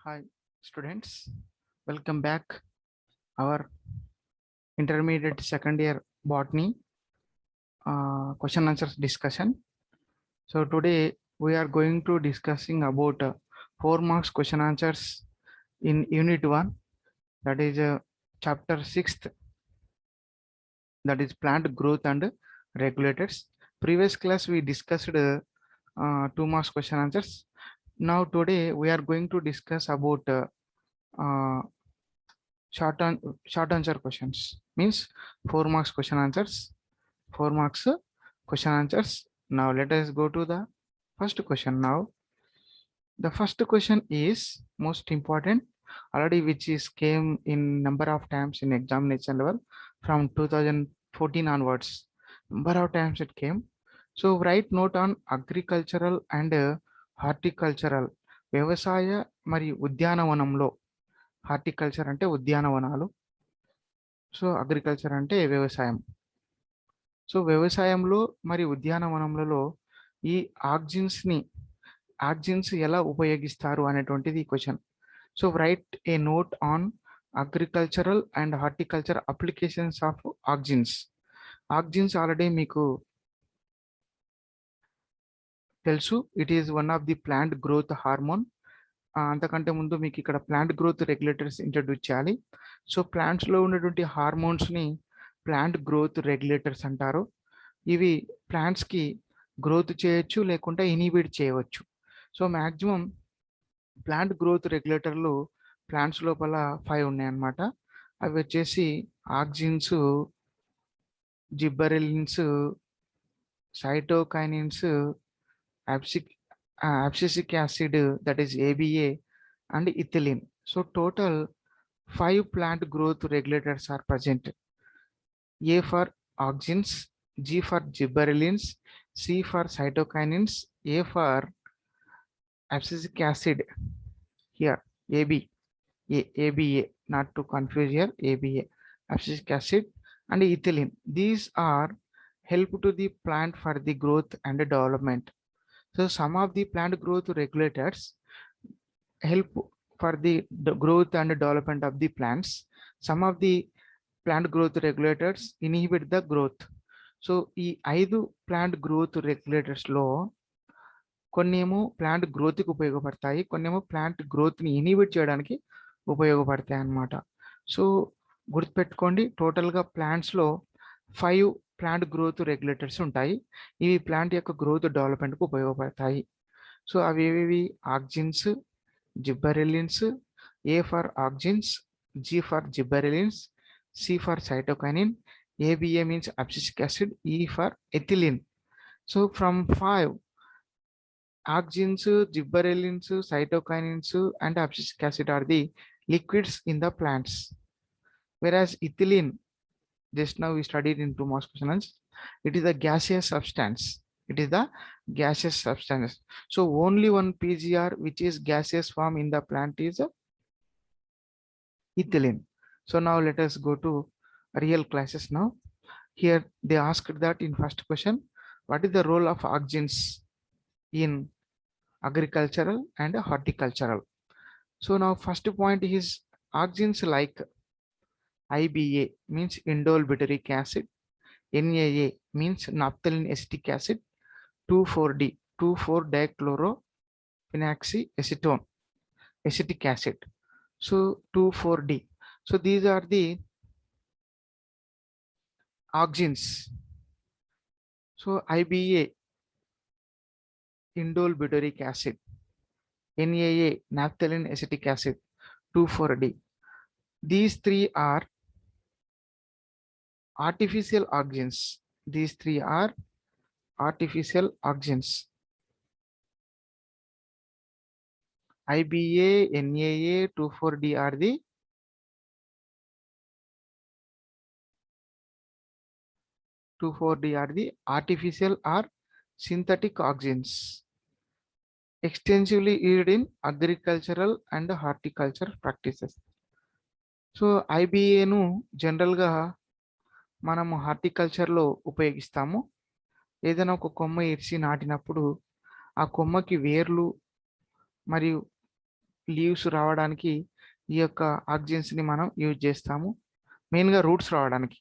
Hi, students. Welcome back. Our intermediate second year botany question answers discussion. So today we are going to discussing about 4 marks question answers in Unit 1. That is chapter 6th. That is plant growth and regulators. Previous class we discussed 2 marks question answers. Now today we are going to discuss about uh, short answer questions, means 4 marks question answers. 4 marks question answers. Now let us go to the first question. Now the first question is most important, already, which is came in number of times in examination level from 2014 onwards. Number of times it came. So write note on agricultural and horticultural వ్యవసాయ మరియు ఉద్యానవనంలో. Horticulture అంటే ఉద్యానవనాలు, so agriculture అంటే వ్యవసాయం. So వ్యవసాయంలో మరియు ఉద్యానవనములలో ఈ auxins ఎలా ఉపయోగిస్తారు అనేటువంటిది question. So right a note on agricultural and horticulture applications of auxins. Auxins already మీకు తెలుసు, it is one of the plant growth hormone. అంతకంటే ముందు మీకు ఇక్కడ ప్లాంట్ గ్రోత్ రెగ్యులేటర్స్ ఇంట్రడ్యూస్ చేయాలి. సో ప్లాంట్స్లో ఉన్నటువంటి హార్మోన్స్ని ప్లాంట్ గ్రోత్ రెగ్యులేటర్స్ అంటారు. ఇవి ప్లాంట్స్కి గ్రోత్ చేయొచ్చు, లేకుంటే ఇనిబిట్ చేయవచ్చు. సో మ్యాక్సిమం ప్లాంట్ గ్రోత్ రెగ్యులేటర్లు ప్లాంట్స్ లోపల 5 ఉన్నాయన్నమాట. అవి వచ్చేసి auxins, gibberellins, cytokinins, abscisic acid, that is ABA, and ethylene. So total 5 plant growth regulators are present. A for auxins, G for gibberellins, C for cytokinins, A for abscisic acid, here ABA, not to confuse here, ABA, abscisic acid, and ethylene. These are help to the plant for the growth and development. So some of the plant growth regulators help for the growth and development of the plants. Some of the plant growth regulators inhibit the growth. So ఈ 5 plant growth regulators లో కొన్నేమో plant గ్రోత్కి ఉపయోగపడతాయి, కొన్నేమో plant గ్రోత్ని inhibit చేయడానికి ఉపయోగపడతాయి అన్నమాట. So గుర్తుపెట్టుకోండి, టోటల్గా ప్లాంట్స్లో 5 ప్లాంట్ గ్రోత్ రెగ్యులేటర్స్ ఉంటాయి. ఇవి ప్లాంట్ యొక్క గ్రోత్ డెవలప్మెంట్కి ఉపయోగపడతాయి. సో అవి ఏవి? Auxins, జిబ్బరెలిన్స్, A for auxins, G for gibberellins, C for cytokinin, ABA means abscisic acid, E for ethylene. So from 5, auxins, gibberellins, cytokinins, and abscisic acid are the liquids in the plants, whereas ethylene, just now we studied in 2 marks questions, it is a gaseous substance. It is the gaseous substance. So only one PGR which is gaseous form in the plant is ethylene. So now let us go to real classes now. Here they asked that in first question, what is the role of auxins in agricultural and horticultural? So now first point is auxins like IBA means indole butyric acid, NAA means naphthalene acetic acid, 2,4-D, 2,4-dichlorophenoxyacetone acetic acid. So 2,4-D. So these are the auxins. So IBA indole butyric acid, NAA naphthalene acetic acid, 2,4-D. These 3 are artificial auxins. These 3 are artificial auxins. IBA, NAA, 2,4-D are the artificial or synthetic auxins extensively used in agricultural and horticulture practices. So ఐబిఏను జనరల్గా మనము హార్టికల్చర్లో ఉపయోగిస్తాము. ఏదైనా ఒక కొమ్మ ఇరిచి నాటినప్పుడు ఆ కొమ్మకి వేర్లు మరియు లీవ్స్ రావడానికి ఈ యొక్క ఆక్సిజన్స్ని మనం యూజ్ చేస్తాము, మెయిన్గా రూట్స్ రావడానికి.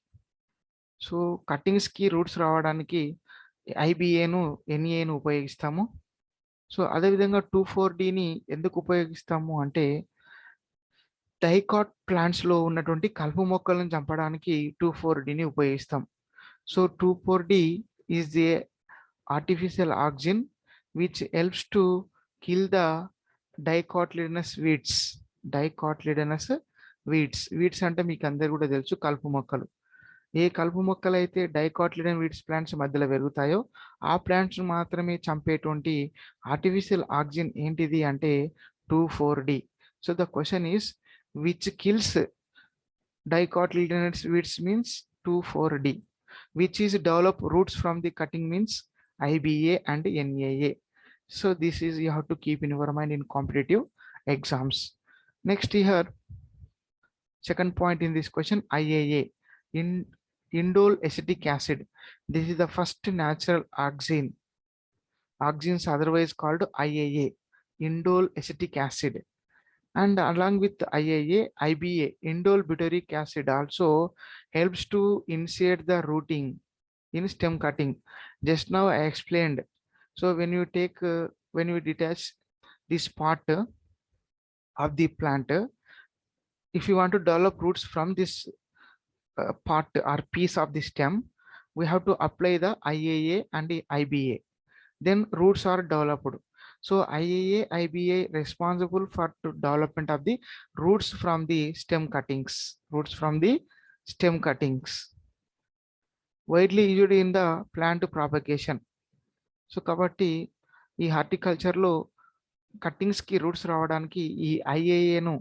సో కటింగ్స్కి రూట్స్ రావడానికి ఐబిఏను ఎన్ఏను ఉపయోగిస్తాము. సో అదేవిధంగా 2,4-డిని ఎందుకు ఉపయోగిస్తాము అంటే డైకాట్ ప్లాంట్స్లో ఉన్నటువంటి కలుపు మొక్కలను చంపడానికి 2,4-డిని ఉపయోగిస్తాం. సో 2,4-డి is the artificial oxygen which helps to kill the dicotyledonous weeds. Dicotyledonous weeds అంటే మీకు అందరు కూడా తెలుసు, కలుపు మొక్కలు. ఏ కలుపు మొక్కలు అయితే డైకాట్లిడన్ వీడ్స్ ప్లాంట్స్ మధ్యలో పెరుగుతాయో ఆ ప్లాంట్స్ మాత్రమే చంపేటువంటి ఆర్టిఫిషియల్ ఆక్సిజన్ ఏంటిది అంటే 2,4-డి. So the question is which kills dicotyledonous weeds means 2,4-D, which is develop roots from the cutting means IBA and NAA. So this is you have to keep in your mind in competitive exams. Next here, second point in this question, IAA, in indole acetic acid. This is the first natural oxygens otherwise called IAA, indole acetic acid. And along with IAA, IBA, indole butyric acid also helps to initiate the rooting in stem cutting. Just now I explained. So when you detach this part of the plant, if you want to develop roots from this part or piece of the stem, we have to apply the IAA and the IBA. Then roots are developed. So IAA, IBA responsible for the development of the roots from the stem cuttings. Widely used in the plant propagation. So కాబట్టి ఈ హార్టికల్చర్లో కట్టింగ్స్కి roots రావడానికి ఈ ఐఏఏను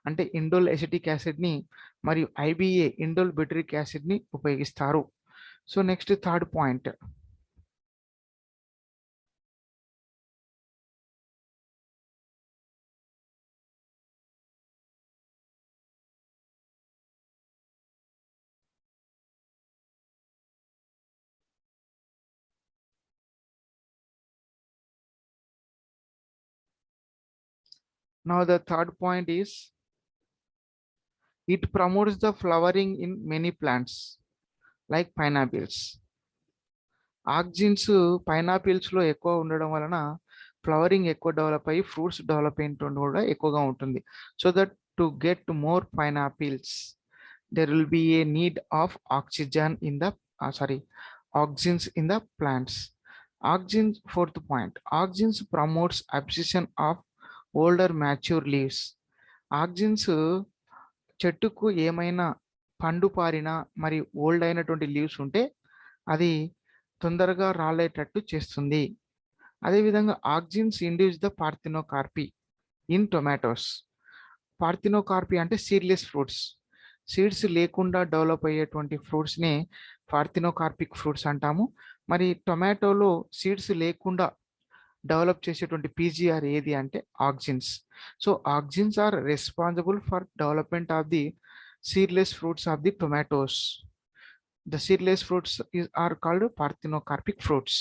అంటే indole acetic యాసిడ్ని మరియు IBA indole butyric యాసిడ్ని ఉపయోగిస్తారు. So next third point, now the third point is it promotes the flowering in many plants like pineapples. Auxins పైనాపిల్స్లో ఎక్కువ ఉండడం వలన ఫ్లవరింగ్ ఎక్కువ డెవలప్ అయ్యి ఫ్రూట్స్ డెవలప్మెంట్ కూడా ఎక్కువగా ఉంటుంది. So that to get more pineapples there will be a need of oxygen in the oxygens in the plants. Oxygens, fourth point, oxygens promotes abscission of older mature leaves. Oxygens చెట్టుకు ఏమైనా పండు పారిన మరి old అయినటువంటి leaves ఉంటే అది తొందరగా రాలేటట్టు చేస్తుంది. అదేవిధంగా auxins induce the parthenocarpy in tomatoes. Parthenocarpy అంటే సీడ్లెస్ ఫ్రూట్స్, సీడ్స్ లేకుండా డెవలప్ అయ్యేటువంటి ఫ్రూట్స్ని పార్థినోకార్పిక్ ఫ్రూట్స్ అంటాము. మరి టొమాటోలో సీడ్స్ లేకుండా డెవలప్ చేసేటువంటి పీజీఆర్ ఏది అంటే auxins. So auxins are responsible for development of the seedless fruits of the tomatoes. The seedless fruits are called parthenocarpic fruits.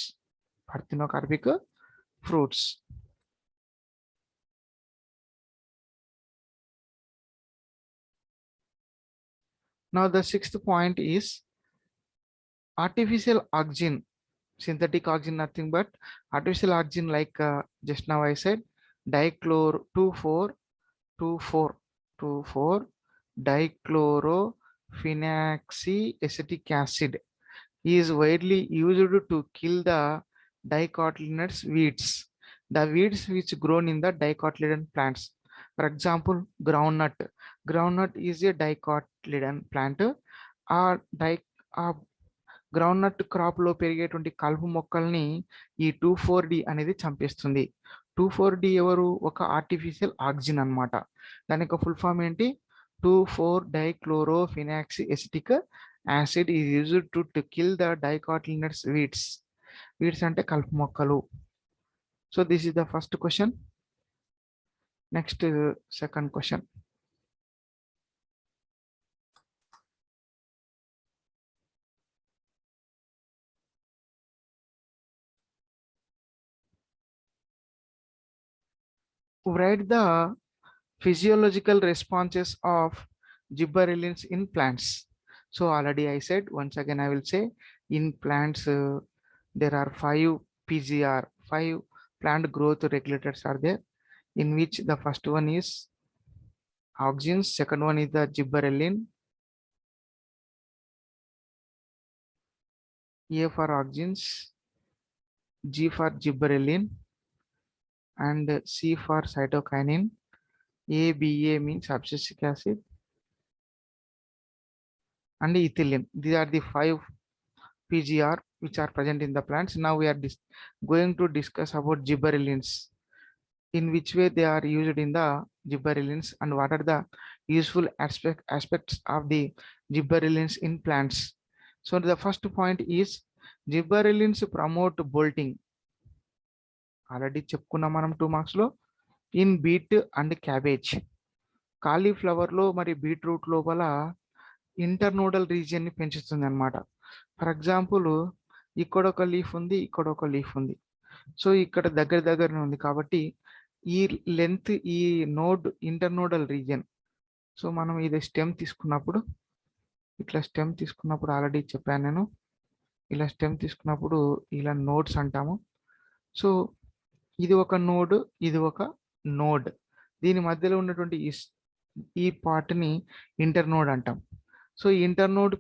Parthenocarpic fruits. Now the sixth point is artificial oxygen. Synthetic oxygen nothing but artificial oxygen like just now I said dichlor 2,4 dichlorophenoxyacetic acid is widely used to kill the dicotyledonous weeds, the weeds which grown in the dicotyledon plants. For example, groundnut. Groundnut is a dicotyledon plant. Groundnut క్రాప్లో పెరిగేటువంటి కలుపు మొక్కల్ని ఈ 2,4-డి అనేది చంపేస్తుంది. 2,4-డి ఎవరు? ఒక artificial oxygen అనమాట. దాని యొక్క ఫుల్ ఫామ్ ఏంటి? 2,4-డైక్లోరోఫినాక్సిఎసిటిక్ acid is used to kill the dicotyledonous weeds. Weeds అంటే కలుపు మొక్కలు. So this is the first question. Next second question. Write the physiological responses of gibberellins in plants. So already I said, once again I will say, in plants there are 5 PGR, 5 plant growth regulators are there, in which the first one is auxins, second one is the gibberellin, A for auxins, G for gibberellin, and C for cytokinin. ABA means abscisic acid, and ethylene. These are the 5 PGR which are present in the plants. Now we are going to discuss about gibberellins, in which way they are used in the gibberellins and what are the useful aspects of the gibberellins in plants. So the first point is gibberellins promote bolting. Already చెప్పుకున్నాం మనం 2 marks లో. In beet and cabbage, cauliflower లో మరి beetroot లోపల internodal region ని పెంచుతుంది అనమాట. For example, ఇక్కడ ఒక లీఫ్ ఉంది, ఇక్కడ ఒక లీఫ్ ఉంది. సో ఇక్కడ దగ్గర దగ్గరనే ఉంది కాబట్టి ఈ లెంత్, ఈ నోడ్ ఇంటర్నోడల్ రీజియన్. సో మనం ఇది స్టెమ్ తీసుకున్నప్పుడు, ఇట్లా స్టెమ్ తీసుకున్నప్పుడు ఆల్రెడీ చెప్పాను నేను, ఇలా స్టెమ్ తీసుకున్నప్పుడు ఇలా నోడ్స్ అంటాము. సో ఇది ఒక నోడ్, ఇది ఒక నోడ్, దీని మధ్యలో ఉన్నటువంటి ఈ పార్ట్ని ఇంటర్నోడ్ అంటాం. సో ఇంటర్నోడ్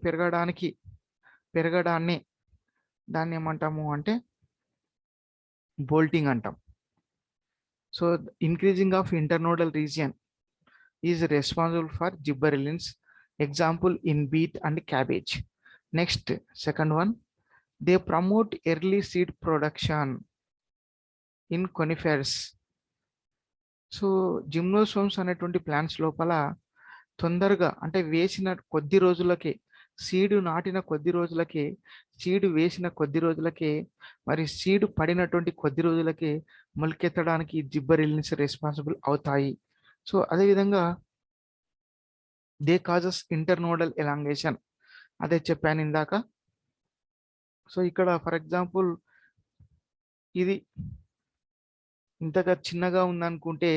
పెరగడాన్ని దాన్ని ఏమంటాము అంటే బోల్టింగ్ అంటాం. So increasing of internodal region is responsible for gibberellins, example in beet and cabbage. Next second one, they promote early seed production in conifers. So gymnosperms అనేటువంటి ప్లాంట్స్ లోపల తొందరగా, అంటే వేసిన కొద్ది రోజులకే, సీడు నాటిన కొద్ది రోజులకే, సీడు వేసిన కొద్ది రోజులకే, మరి సీడు పడినటువంటి కొద్ది రోజులకే మొలకెత్తడానికి జిబ్బరెలిన్స్ రెస్పాన్సిబుల్ అవుతాయి. సో అదేవిధంగా దే కాజెస్ ఇంటర్నోడల్ ఎలాంగేషన్, అదే చెప్పాను ఇందాక. సో ఇక్కడ ఫర్ ఎగ్జాంపుల్ ఇది ఇంతగా చిన్నగా ఉందనుకుంటే,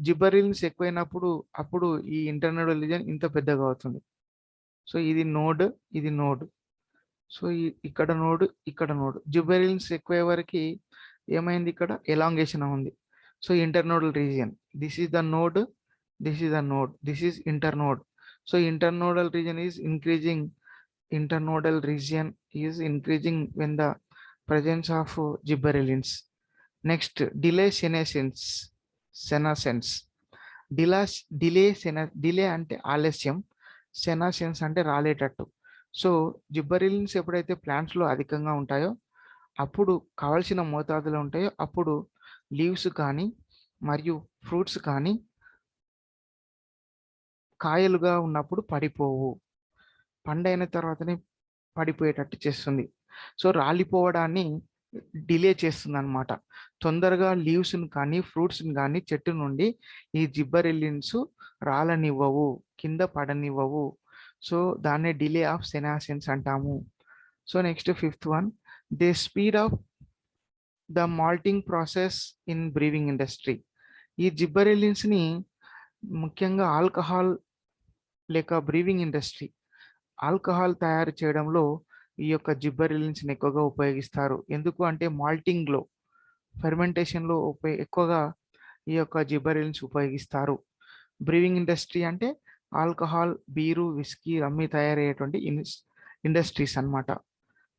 జిబ్బరెలిన్స్ ఎక్కువైనప్పుడు అప్పుడు ఈ ఇంటర్నోడల్ రీజియన్ ఇంత పెద్దగా అవుతుంది. సో ఇది నోడ్, ఇది నోడ్. సో ఇక్కడ నోడ్, ఇక్కడ నోడ్. జిబ్బరెలిన్స్ ఎక్కువ వరకు ఏమైంది, ఇక్కడ ఎలాంగేషన్ ఉంది. So internodal region, this is the node, this is the node, this is internode. So internodal region is increasing, internodal region is increasing when the presence of gibberellins. Next, delay senescence. Senescence, delay అంటే ఆలస్యం, సెనసెన్స్ అంటే రాలేటట్టు. So జిబ్బరెలిన్స్ ఎప్పుడైతే ప్లాంట్స్లో అధికంగా ఉంటాయో, అప్పుడు కావాల్సిన మోతాదులో ఉంటాయో, అప్పుడు లీవ్స్ కానీ మరియు ఫ్రూట్స్ కానీ కాయలుగా ఉన్నప్పుడు పడిపోవు, పండైన తర్వాతనే పడిపోయేటట్టు చేస్తుంది. సో రాలిపోవడాన్ని డిలే చేస్తుంది అనమాట. తొందరగా లీవ్స్ని కానీ ఫ్రూట్స్ని కానీ చెట్టు నుండి ఈ జిబ్బరెలిన్స్ రాలనివ్వవు, కింద పడనివ్వవు. సో దాన్ని డిలే ఆఫ్ సెనాసెన్స్ అంటాము. So next fifth one, they speed of the malting process in brewing industry. ఈ జిబ్బరెలిన్స్ని ముఖ్యంగా ఆల్కహాల్ లేక బ్రీవింగ్ ఇండస్ట్రీ, ఆల్కహాల్ తయారు చేయడంలో ఈ యొక్క జిబ్బరెలిన్స్ని ఎక్కువగా ఉపయోగిస్తారు. ఎందుకు అంటే మాల్టింగ్లో, ఫెర్మెంటేషన్లో ఎక్కువగా ఈ యొక్క జిబ్బరెలిన్స్ ఉపయోగిస్తారు. బ్రీవింగ్ ఇండస్ట్రీ అంటే ఆల్కహాల్, బీరు, విస్కీ, రమ్మి తయారయ్యేటువంటి ఇండస్ట్రీస్ అన్నమాట.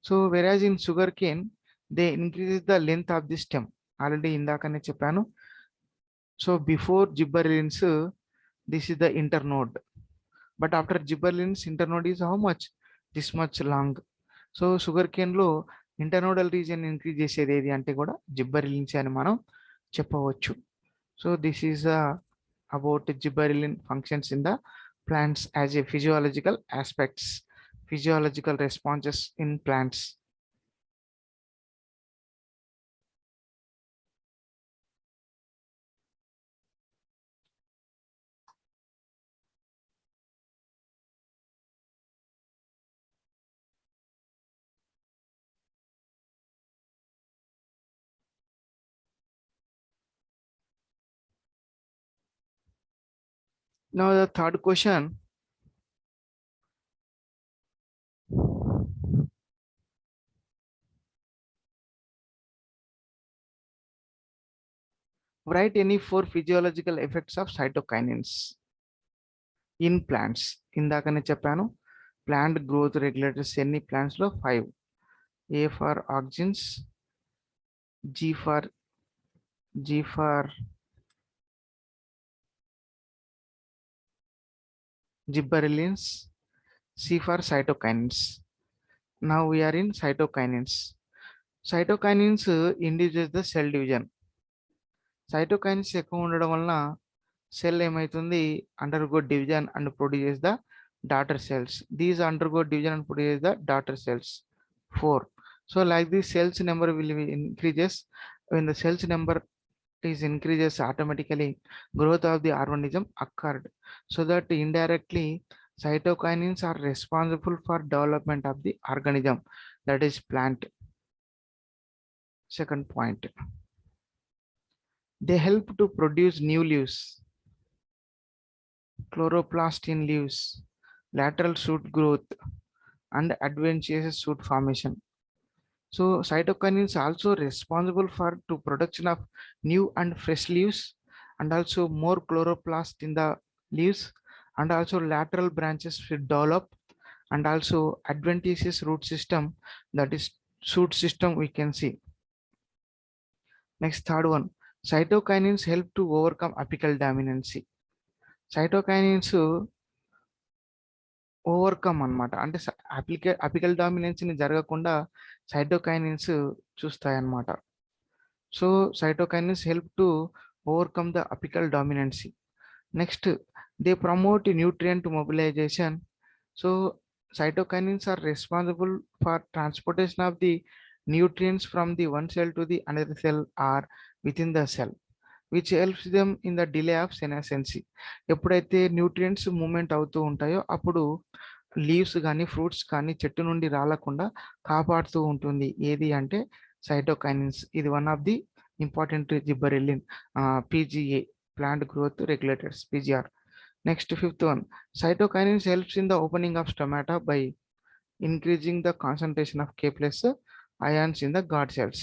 సో వెరాజ్ in sugarcane they increase the length of the stem. Already ఇందాకనే చెప్పాను. So before gibberellins this is the internode, but after gibberellins internode is how much, this much long. So sugar కేన్లో internodal region increase చేసేది ఏది అంటే కూడా జిబ్బరెలిన్స్ అని మనం చెప్పవచ్చు. So this is about gibberellin functions in the plants as a physiological aspects, physiological responses in plants. Now the third question. Write any 4 physiological effects of cytokinins in plants. ఇందాకనే చెప్పాను plant growth regulators ఎన్ని plants లో 5. A for auxins, G for gibberellins, C for cytokinins. Now we are in cytokinins. Cytokinins induces the cell division. Cytokinins ఎక్కువ ఉండడం వలన cell ఏమైతుంది undergo division and produces the daughter cells. These undergo division and produce the daughter cells. 4. So like the cells number will be increases. When the cells number is increases, automatically growth of the organism occurred. So that indirectly cytokinins are responsible for development of the organism, that is plant. Second point, they help to produce new leaves, chloroplast in leaves, lateral shoot growth, and adventitious shoot formation. So cytokinins also responsible for to production of new and fresh leaves, and also more chloroplast in the leaves, and also lateral branches will develop, and also adventitious root system, that is shoot system we can see. Next, third one, cytokinins help to overcome apical dominancy. Cytokinins overcome అనమాట, అంటే apical డామినెన్సీని జరగకుండా cytokinins చూస్తాయి అన్నమాట. So cytokinins help to overcome the apical dominancy. Next, they promote nutrient mobilisation. So cytokinins are responsible for transportation of the nutrients from the one cell to the another cell or within the cell, which helps them in the delay of senescence. ఎప్పుడైతే nutrients moment అవుతూ ఉంటాయో అప్పుడు leaves కానీ fruits కానీ చెట్టు నుండి రాలకుండా కాపాడుతూ ఉంటుంది. ఏది అంటే సైటోకైనిన్స్. ఇది one of the important gibberellin, PGA, plant growth regulators, PGR. Next fifth one, cytokinins helps in the opening of stomata by increasing the concentration of K plus ions in the guard cells.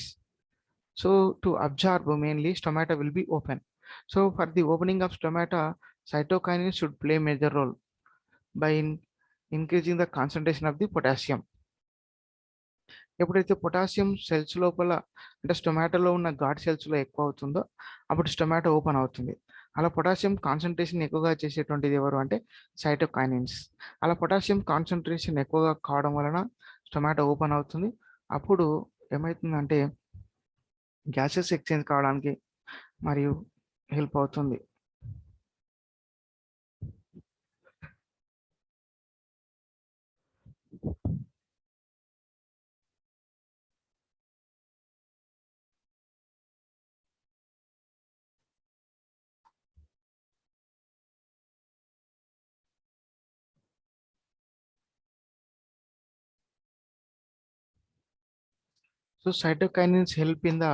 So to absorb mainly stomata will be open. So for the opening of stomata, cytokinins should play major role by increasing the concentration of the potassium. ఎప్పుడైతే potassium cells లోపల అంటే స్టొమాటోలో ఉన్న God సెల్స్లో ఎక్కువ అవుతుందో అప్పుడు స్టొమాటో open అవుతుంది. అలా potassium concentration ఎక్కువగా చేసేటువంటిది ఎవరు అంటే సైటోకైనిన్స్. అలా పొటాషియం కాన్సన్ట్రేషన్ ఎక్కువగా కావడం వలన స్టొమాటో ఓపెన్ అవుతుంది. అప్పుడు ఏమవుతుందంటే గ్యాసెస్ ఎక్స్చేంజ్ కావడానికి మరియు హెల్ప్ అవుతుంది. So cytokinins help in the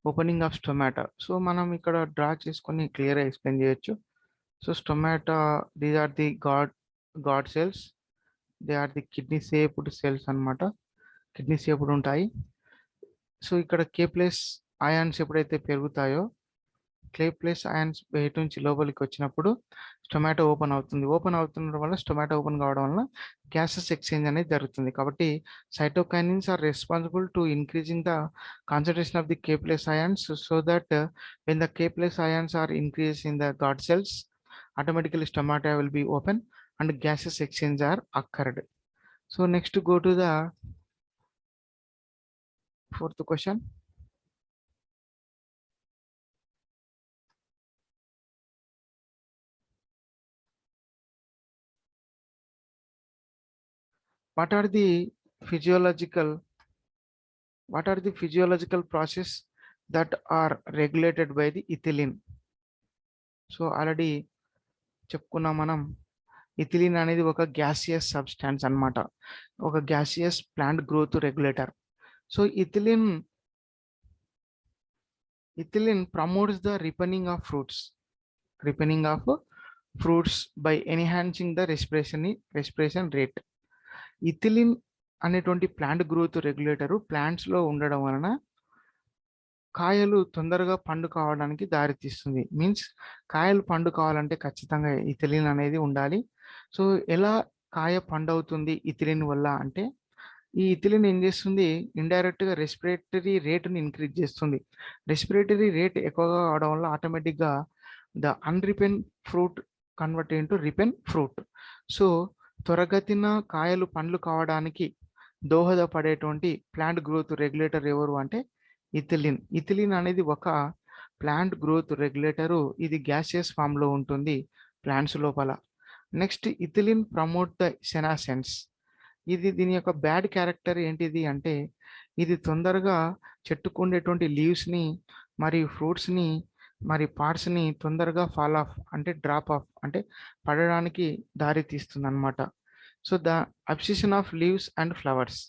opening of stomata. So మనం ఇక్కడ డ్రా చేసుకొని క్లియర్గా ఎక్స్ప్లెయిన్ చేయొచ్చు. So stomata, these are the guard cells, they are the kidney shaped cells అన్నమాట, కిడ్నీ షేప్డ్ ఉంటాయి. సో ఇక్కడ కే ప్లస్ అయాన్స్ ఎప్పుడైతే పెరుగుతాయో, కే ప్లస్ అయాన్స్ బయట నుంచి లోపలికి వచ్చినప్పుడు స్టొమాటో ఓపెన్ అవుతుంది. ఓపెన్ అవుతుండడం వల్ల స్టొమాటో ఓపెన్ కావడం వల్ల గ్యాసెస్ ఎక్స్చేంజ్ అనేది జరుగుతుంది. కాబట్టి cytokinins are responsible to increasing the concentration of the K plus ions, so that when the K plus ions are increased in the guard cells, automatically stomata will be open and gases exchange are occurred. So next to go to the fourth question. What are the physiological process that are regulated by the ethylene? So already చెప్పుకున్నాం మనం, ethylene అనేది ఒక gaseous substance అన్నమాట, ఒక gaseous plant growth regulator. So ethylene promotes the ripening of fruits by enhancing the respiration rate. Ethylene అనేటువంటి plant growth regulator ప్లాంట్స్లో ఉండడం వలన కాయలు తొందరగా పండు కావడానికి దారితీస్తుంది. మీన్స్ కాయలు పండు కావాలంటే ఖచ్చితంగా ఇథిలిన్ అనేది ఉండాలి. సో ఎలా కాయ పండు అవుతుంది ఇథిలిన్ వల్ల అంటే, ఈ ఇథిలిన్ ఏం చేస్తుంది, ఇండైరెక్ట్గా రెస్పిరేటరీ రేటుని ఇంక్రీజ్ చేస్తుంది. రెస్పిరేటరీ రేట్ ఎక్కువగా అవడం వల్ల ఆటోమేటిక్గా the unripen fruit convert into ripen fruit. So త్వరగతిన కాయలు పండ్లు కావడానికి దోహదపడేటువంటి ప్లాంట్ గ్రోత్ రెగ్యులేటర్ ఎవరు అంటే ఇథిలిన్. ఇథిలిన్ అనేది ఒక ప్లాంట్ గ్రోత్ రెగ్యులేటరు. ఇది గ్యాసియస్ ఫామ్లో ఉంటుంది ప్లాంట్స్ లోపల. Next, ethylene promote the senescence. దీని యొక్క బ్యాడ్ క్యారెక్టర్ ఏంటిది అంటే, ఇది తొందరగా చెట్టుకు ఉండేటువంటి లీవ్స్ని మరియు ఫ్రూట్స్ని మరి పార్ట్స్ని తొందరగా ఫాల్ ఆఫ్ అంటే డ్రాప్ ఆఫ్ అంటే పడడానికి దారి తీస్తుంది అనమాట. So the abscission of leaves and flowers.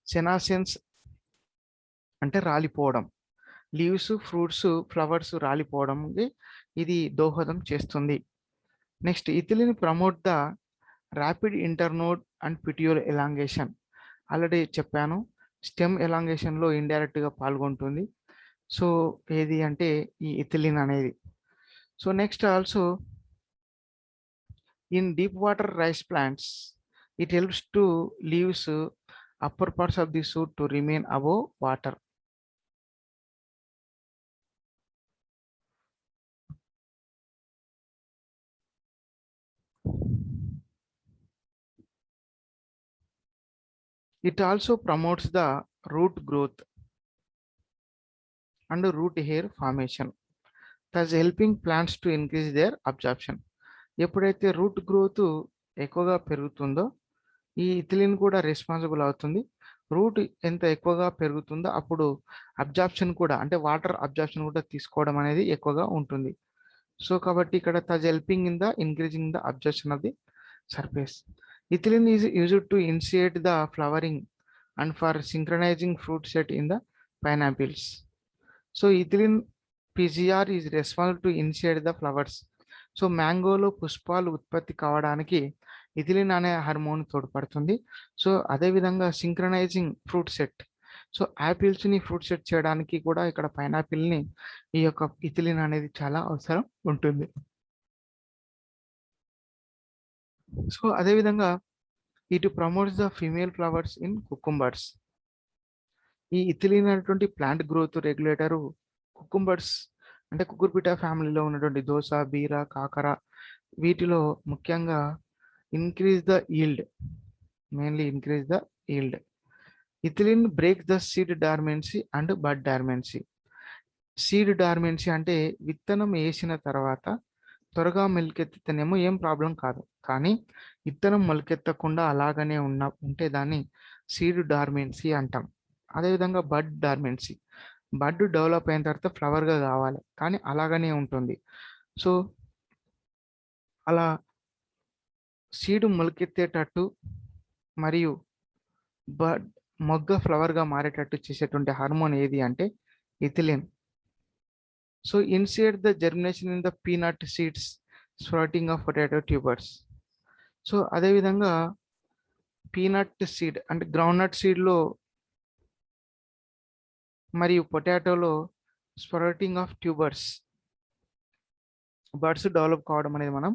Senescence అంటే రాలిపోవడం, లీవ్స్, ఫ్రూట్స్, ఫ్లవర్స్ రాలిపోవడంకి ఇది దోహదం చేస్తుంది. Next, ethylene promote the rapid internode and petiole elongation. Already చెప్పాను, స్టెమ్ ఎలాంగేషన్లో ఇండైరెక్ట్గా పాల్గొంటుంది. సో ఏది అంటే ఈ ఇథిలిన్ అనేది. So next, also in deep water rice plants it helps to leaves upper parts of the shoot to remain above water. It also promotes the root growth and root hair formation, thus helping plants to increase their absorption. ఎప్పుడైతే route growth ఎక్కువగా పెరుగుతుందో ఈ ethylene కూడా responsible అవుతుంది. Route ఎంత ఎక్కువగా పెరుగుతుందో అప్పుడు అబ్జార్ప్షన్ కూడా అంటే వాటర్ అబ్జార్ప్షన్ కూడా తీసుకోవడం అనేది ఎక్కువగా ఉంటుంది. సో కాబట్టి ఇక్కడ thus helping in the increasing the absorption of the surface. Ethylene is used to initiate the flowering and for synchronizing fruit set in the pineapples. So ethylene PGR is responsible to initiate the flowers. So మ్యాంగోలో పుష్పాలు ఉత్పత్తి కావడానికి ethylene అనే hormone తోడ్పడుతుంది. So అదేవిధంగా synchronising fruit set, so యాపిల్స్ని fruit set చేయడానికి కూడా ఇక్కడ పైనాపిల్ని ఈ యొక్క ఇథిలిన్ అనేది చాలా అవసరం ఉంటుంది. సో అదేవిధంగా ఇటు promotes the female flowers in cucumbers. ఈ ఇథిలిన్ అనేటువంటి ప్లాంట్ గ్రోత్ రెగ్యులేటరు కుకుంబర్స్ అంటే కుకుర్బిటా ఫ్యామిలీలో ఉన్నటువంటి దోస, బీర, కాకర వీటిలో ముఖ్యంగా increase the yield, mainly increase the yield. Ethylene breaks the seed dormancy and bud dormancy. Seed dormancy అంటే విత్తనం వేసిన తర్వాత త్వరగా మొలకెత్తితేనేమో ఏం ప్రాబ్లం కాదు, కానీ విత్తనం మొలకెత్తకుండా అలాగనే ఉంటే దాన్ని సీడ్ డార్మెన్సీ అంటాం. అదేవిధంగా బడ్ డార్మెన్సీ, బడ్ డెవలప్ అయిన తర్వాత ఫ్లవర్గా కావాలి కానీ అలాగనే ఉంటుంది. సో అలా సీడ్ మొలకెత్తేటట్టు మరియు బడ్ మొగ్గ ఫ్లవర్గా మారేటట్టు చేసేటువంటి హార్మోన్ ఏది అంటే ethylene. So initiate the germination in the peanut seeds, sprouting of potato tubers. So అదేవిధంగా పీనట్ సీడ్ అంటే గ్రౌండ్నట్ సీడ్లో మరియు పొటాటోలో sprouting of tubers, buds develop కావడం అనేది మనం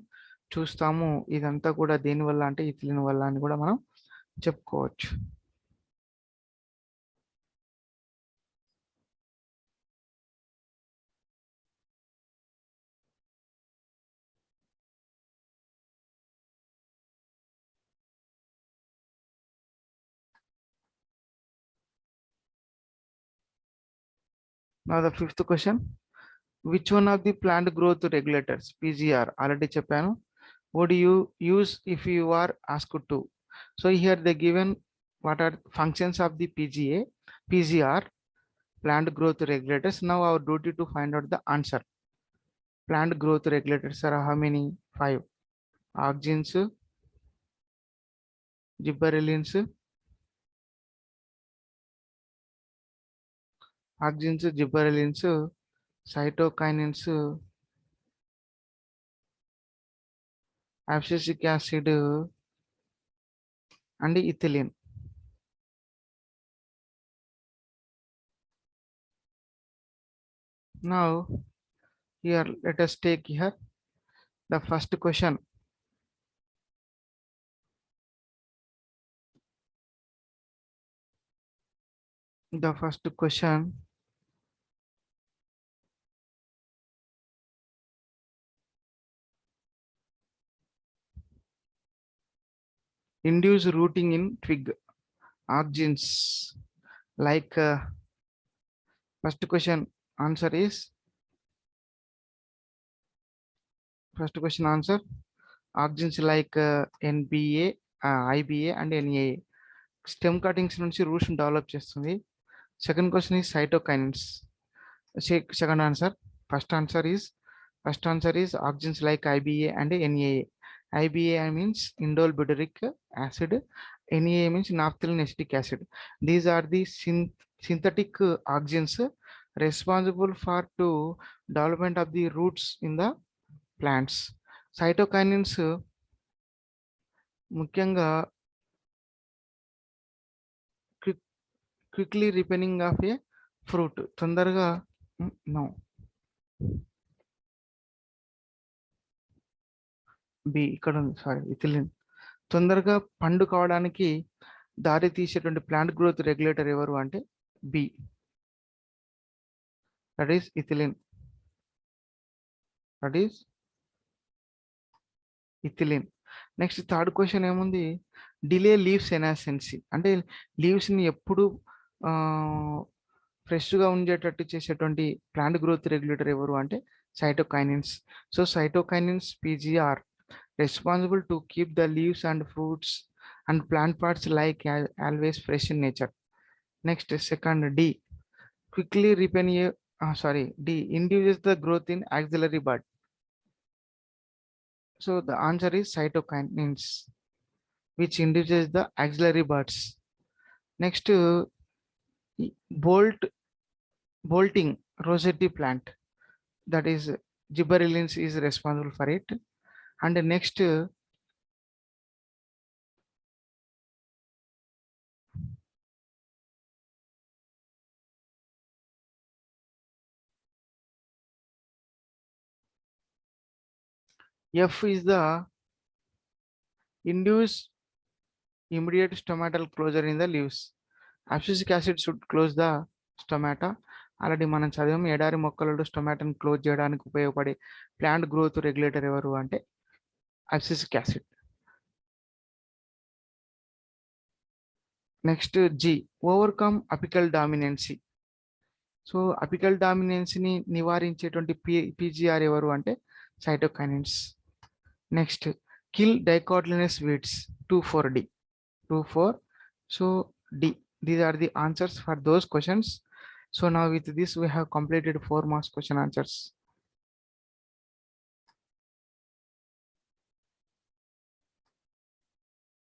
చూస్తాము. ఇదంతా కూడా దేనివల్ల అంటే ఇథిలిన్ వల్ల అని కూడా మనం చెప్పుకోవచ్చు. Now the fifth question, which one of the plant growth regulators PGR already చెప్పాను, would you use if you are asked to? So here they given what are functions of the PGR plant growth regulators. Now our duty to find out the answer. Plant growth regulators are how many? 5. Auxins, gibberellins, cytokinins, abscisic acid and ethylene. Now here let us take here the first question. The first question, induce rooting in twig origins. Like first question answer is first question answer origins like NBA, IBA and NAA. Stem cuttings నుంచి roots develop చేస్తుంది. Second question is cytokinins. Second answer. First answer is oxygens like IBA and NAA. IBA means indole butyric acid. NAA means naphthalene acetic acid. These are the synthetic oxygens responsible for to development of the roots in the plants. Cytokinins ముఖ్యంగా quickly ripening of a fruit. తొందరగా no. B ఇక్కడ ఉంది, sorry ethylene. తొందరగా పండు కావడానికి దారి తీసేటువంటి plant growth regulator ఎవరు అంటే B, that is ethylene. That is ethylene. Next third question ఏముంది, డిలే లీవ్స్ సెనాసెన్సీ అంటే లీవ్స్ని ఎప్పుడు ఫ్రెష్గా ఉండేటట్టు చేసేటువంటి ప్లాంట్ గ్రోత్ రెగ్యులేటర్ ఎవరు అంటే cytokinins. So cytokinins PGR responsible to keep the leaves and fruits and plant parts like always fresh in nature. Next, second D, quickly ripen D induces the growth in axillary bud. So the answer is cytokinins, which induces the axillary buds. Next, bolting rosette plant, that is gibberellins is responsible for it. And next F is the induce immediate stomatal closure in the leaves. Abscisic acid should close the stomata. Already మనం చదివాము, ఎడారి మొక్కలలో స్టొమాటాను close చేయడానికి ఉపయోగపడే plant growth regulator ఎవరు అంటే abscisic acid. Next G, overcome apical dominancy. So apical డామినెన్సీని నివారించేటువంటి పీజీఆర్ ఎవరు అంటే cytokinins. Next kill dicotyledonous weeds 2,4-D. 2,4. So D, these are the answers for those questions. So now with this we have completed 4 marks question answers.